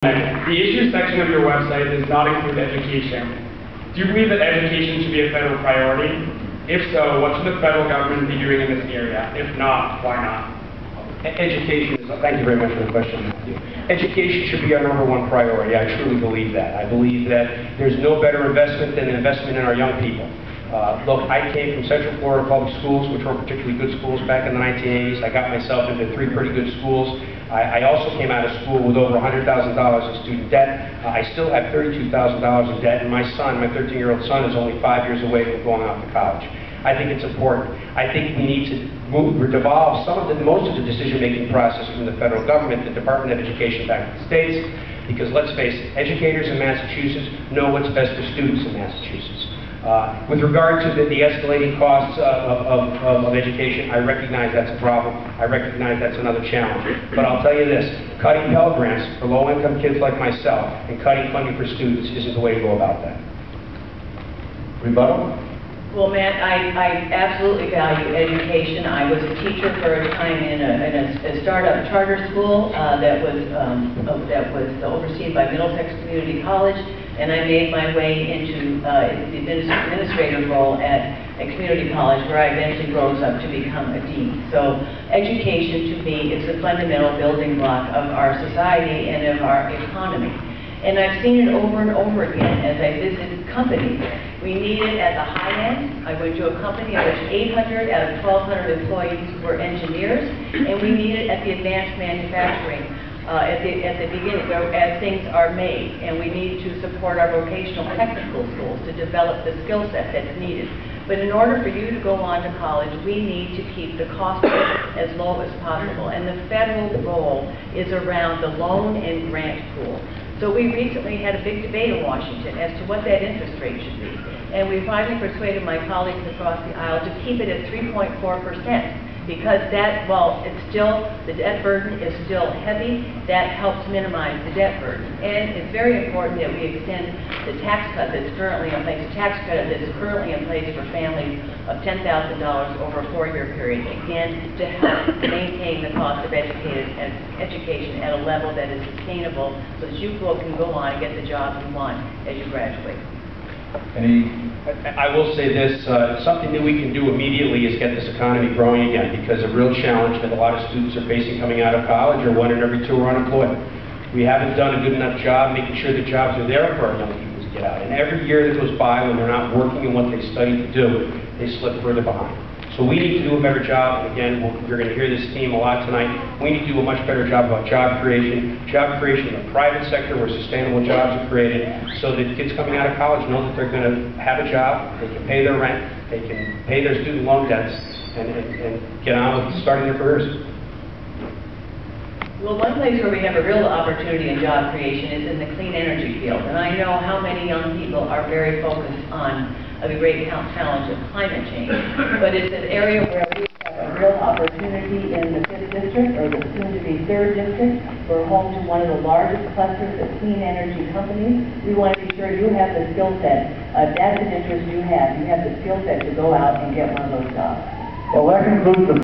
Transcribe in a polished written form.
The issues section of your website does not include education. Do you believe that education should be a federal priority? If so, what should the federal government be doing in this area? If not, why not? Education, thank you very much for the question, Matthew. Education should be our #1 priority. I truly believe that. I believe that there's no better investment than an investment in our young people. Look, I came from Central Florida Public Schools, which weren't particularly good schools back in the 1980s. I got myself into 3 pretty good schools. I also came out of school with over $100,000 in student debt. I still have $32,000 in debt, and my son, my 13-year-old son, is only 5 years away from going off to college. I think it's important. I think we need to move or devolve most of the decision-making process from the federal government, the Department of Education back to the states, because let's face it, educators in Massachusetts know what's best for students in Massachusetts. With regard to the escalating costs of education, I recognize that's a problem. I recognize that's another challenge. But I'll tell you this, cutting Pell Grants for low-income kids like myself and cutting funding for students isn't the way to go about that. Rebuttal? Well, Matt, I absolutely value education. I was a teacher for a time in a startup charter school that was overseen by Middlesex Community College, and I made my way into the administrative role at a community college where I eventually rose up to become a dean. So education, to me, is the fundamental building block of our society and of our economy. And I've seen it over and over again as I visit companies. We need it at the high end. I went to a company in which 800 out of 1,200 employees were engineers, and we need it at the advanced manufacturing at the beginning, as things are made. And we need to support our vocational technical schools to develop the skill set that's needed. But in order for you to go on to college, we need to keep the cost as low as possible. And the federal role is around the loan and grant pool. So we recently had a big debate in Washington as to what that interest rate should be. And we finally persuaded my colleagues across the aisle to keep it at 3.4%. Because that, while it's still, the debt burden is still heavy, that helps minimize the debt burden. And it's very important that we extend the tax cut that's currently in place, the tax credit that's currently in place for families of $10,000 over a 4-year period, again, to help maintain the cost of education at a level that is sustainable so that you can go on and get the job you want as you graduate. I will say this, something that we can do immediately is get this economy growing again, because a real challenge that a lot of students are facing coming out of college are 1 in every 2 are unemployed. We haven't done a good enough job making sure the jobs are there for our young people to get out. And every year that goes by when they're not working in what they studied to do, they slip further behind. So we need to do a better job, and again, you're going to hear this theme a lot tonight. We need to do a much better job about job creation in the private sector where sustainable jobs are created, so that kids coming out of college know that they're going to have a job, they can pay their rent, they can pay their student loan debts, and get on with starting their careers. Well, one place where we have a real opportunity in job creation is in the clean energy field. And I know how many young people are very focused on the great challenge of climate change. But it's an area where we have a real opportunity in the 5th District, or the soon-to-be 3rd District. We're home to one of the largest clusters of clean energy companies. We want to be sure you have the skill set. That's an interest you have. You have the skill set to go out and get one of those jobs. Well, that concludes the